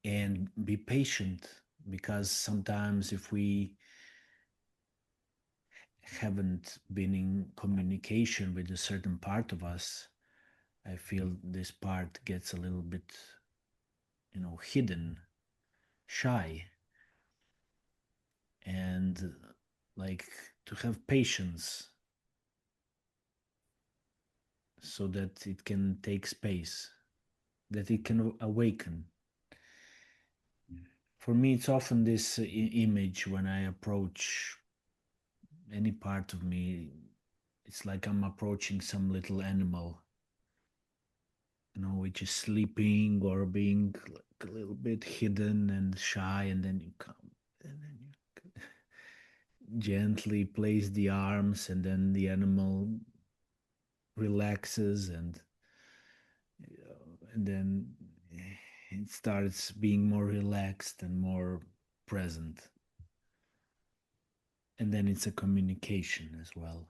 and be patient, because sometimes if we haven't been in communication with a certain part of us, I feel this part gets a little bit, hidden, shy, and like to have patience so that it can take space, that it can awaken. For me, it's often this image when I approach any part of me. It's like I'm approaching some little animal, which is sleeping or being like a little bit hidden and shy, and then you come and then you gently place the arms, and then the animal relaxes, and then it starts being more relaxed and more present. And then it's a communication as well.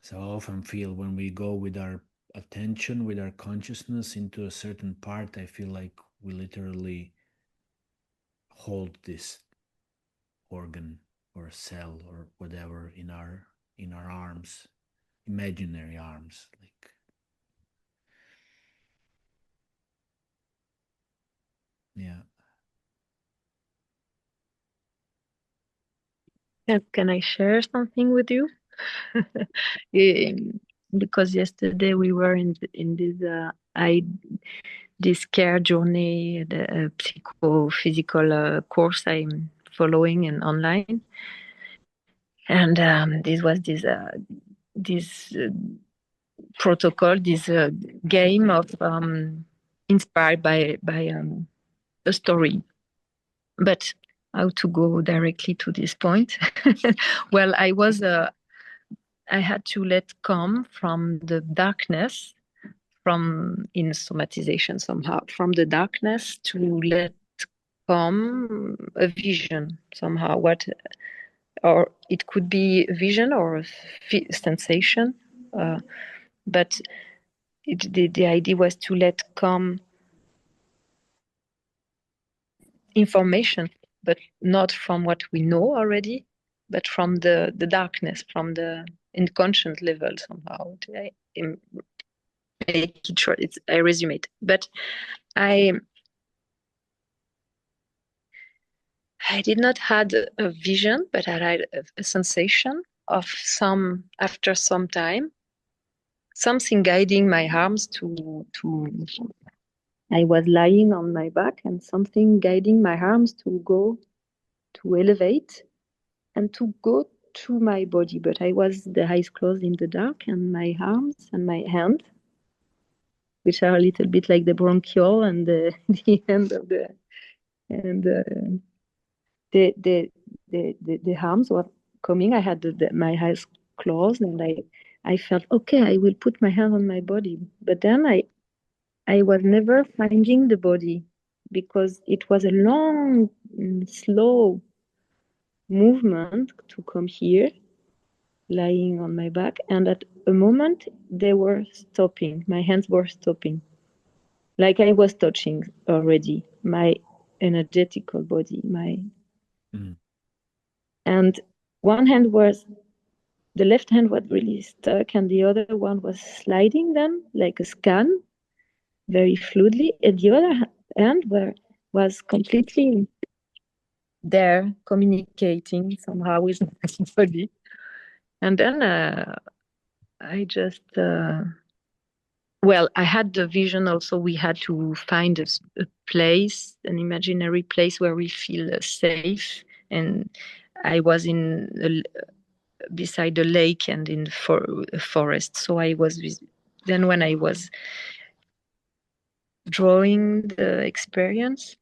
So I often feel when we go with our attention, with our consciousness into a certain part, I feel like we literally hold this organ or cell or whatever in our arms, imaginary arms, like. Yeah. Can I share something with you? Because yesterday we were in this this care journey, the psychophysical course I'm following and online, and this was this protocol, this game of inspired by a story, but how to go directly to this point? Well, I had to let come from the darkness, from in somatization somehow, from the darkness to let come a vision somehow. Or it could be a vision or a sensation, but the idea was to let come information, but not from what we know already, but from the darkness, from the inconscient level somehow. I make it short. I resume it, but I did not had a vision, but I had a sensation of after some time, something guiding my arms to. I was lying on my back, and something guiding my arms to go to elevate and to go to my body. But I was the eyes closed in the dark, and my arms and my hands, which are a little bit like the bronchial and the end of the and the arms were coming. I had my eyes closed, and I felt okay. I will put my hand on my body, but then I was never finding the body because it was a long, slow movement to come here, lying on my back, and at a moment they were stopping. My hands were stopping, like I was touching already my energetical body. And one hand was the left hand was really stuck, and the other one was sliding then like a scan, very fluidly, and the other hand was completely there, communicating somehow with my body. And then I just well, I had the vision also. We had to find a place, an imaginary place where we feel safe. And I was beside a lake and in a forest. So I was then when I was drawing the experience,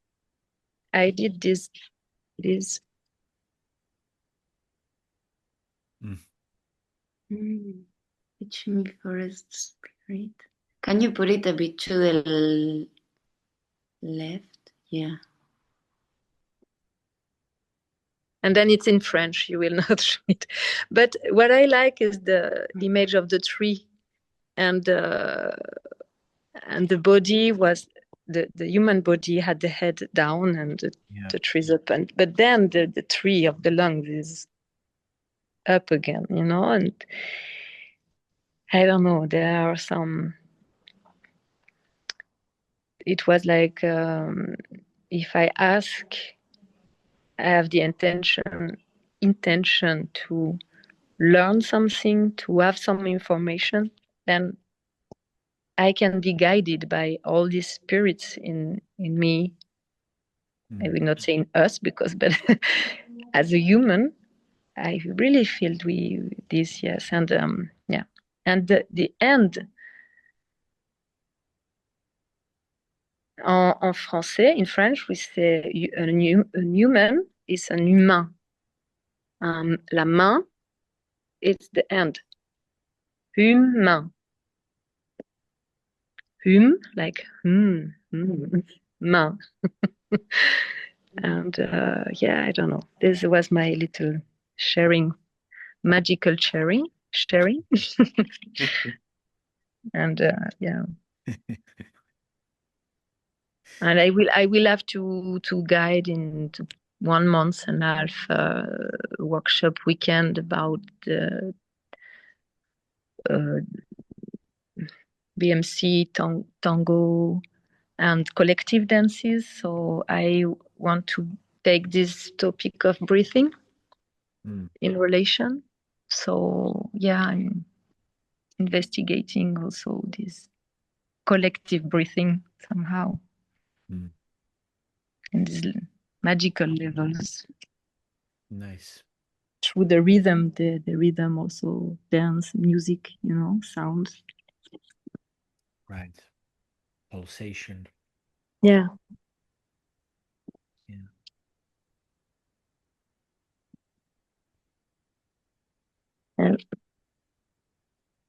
I did this. Alchemy forest spirit. Can you put it a bit to the left? Yeah. And then it's in French. You will not show it. But what I like is the image of the tree, and the body was the human body had the head down and the trees up, but then the tree of the lungs is up again, and I don't know, there are some, it was like if I ask, I have the intention to learn something, to have some information, then I can be guided by all these spirits in me. I will not say in us because, but as a human, I really feel this, yes, and yeah, and the end. En français, in French, we say a human is an humain. La main, it's the end. Humain. Like main. And yeah, I don't know. This was my little sharing, magical sharing. And yeah. And I will have to guide in 1.5 months workshop weekend about the BMC, tango, and collective dances. So I want to take this topic of breathing in relation. So yeah, I'm investigating also this collective breathing somehow in these magical levels. Nice. Through the rhythm, the rhythm also, dance, music, sounds. Right. Pulsation. Yeah. Yeah. And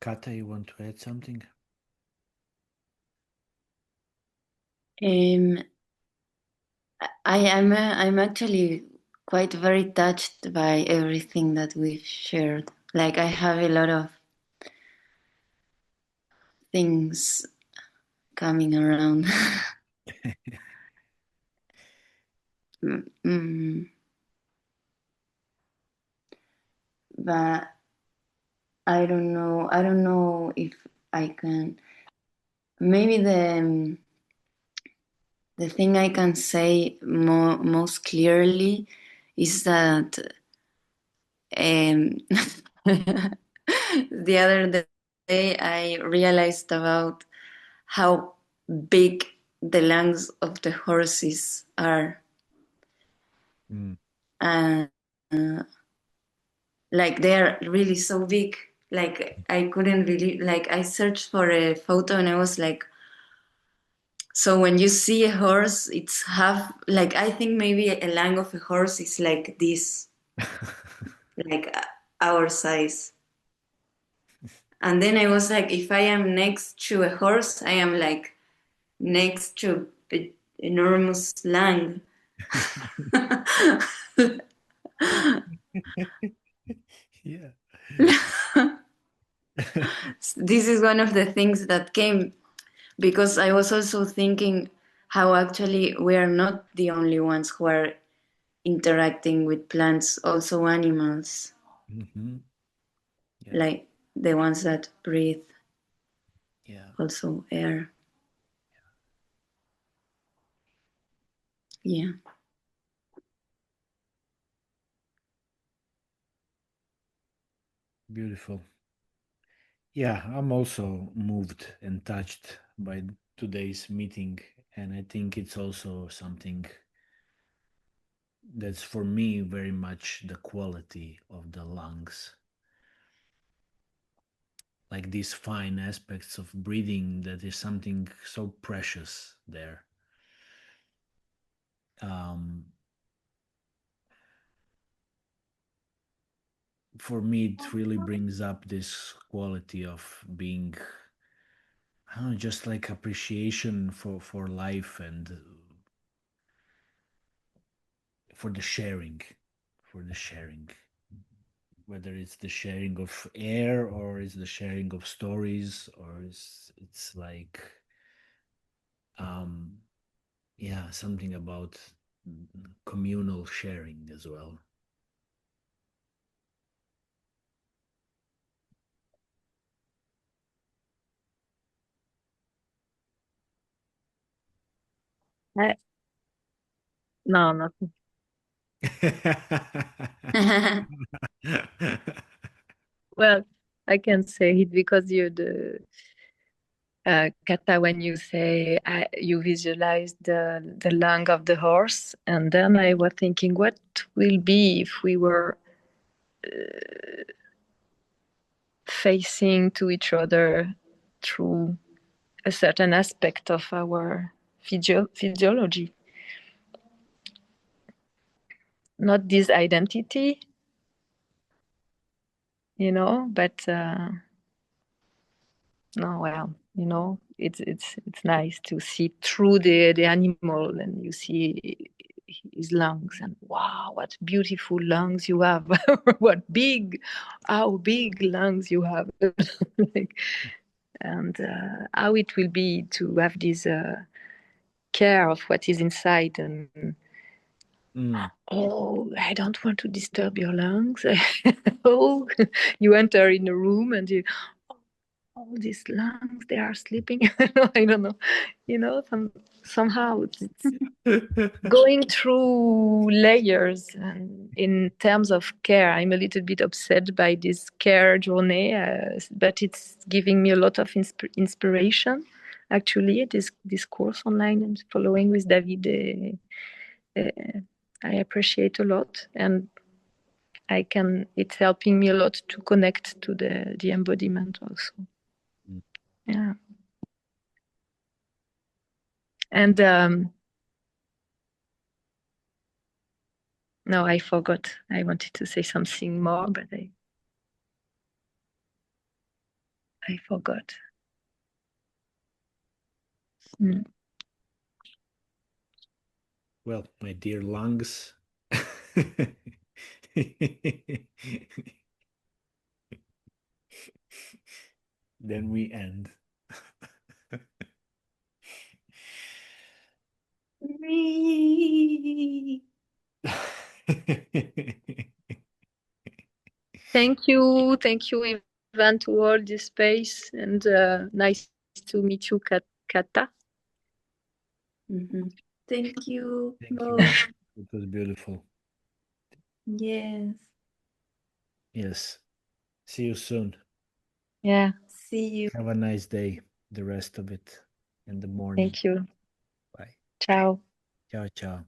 Kata, you want to add something? I'm actually quite very touched by everything that we've shared. Like I have a lot of things coming around. mm, but I don't know. I don't know if I can. Maybe the thing I can say most clearly is that the other day I realized about how big the lungs of the horses are. And like they're really so big. Like I couldn't really, like I searched for a photo and I was like, so when you see a horse, it's half, like I think maybe a lung of a horse is like this, like our size. And then I was like, if I am next to a horse, I am like next to an enormous lung. Yeah. This is one of the things that came because I was also thinking how actually we are not the only ones who are interacting with plants, also animals, Yeah. like the ones that breathe, Yeah. also air. Yeah. Beautiful. Yeah, I'm also moved and touched by today's meeting. And I think it's also something that's for me very much the quality of the lungs. Like these fine aspects of breathing, that is something so precious there. For me, it really brings up this quality of being, I don't know, just like appreciation for life and for the sharing, for the sharing, whether it's the sharing of air or it's the sharing of stories or it's like um yeah, something about communal sharing as well. No, nothing. Well, I can say it because you're the Kata, when you say you visualize the lung of the horse, and then I was thinking, what will be if we were facing to each other through a certain aspect of our physiology, not this identity, but no, well, it's nice to see through the animal, and you see his lungs, and wow, what beautiful lungs you have! How big lungs you have! Like, and how it will be to have this care of what is inside, and oh, I don't want to disturb your lungs. Oh, you enter in a room and you, all these lungs, they are sleeping. I don't know. Somehow it's going through layers. And in terms of care, I'm a little bit upset by this care journey, but it's giving me a lot of inspiration. Actually, this course online and following with David, I appreciate a lot, and it's helping me a lot to connect to the embodiment also. Yeah. And no, I forgot. I wanted to say something more, but I forgot. Well, my dear lungs. Then we end. Thank you, Ivan, to hold this space, and nice to meet you, Kata. Thank you. Thank you. It was beautiful. Yes. Yes. See you soon. Yeah. See you. Have a nice day, the rest of it in the morning. Thank you. Bye. Ciao. Ciao, ciao.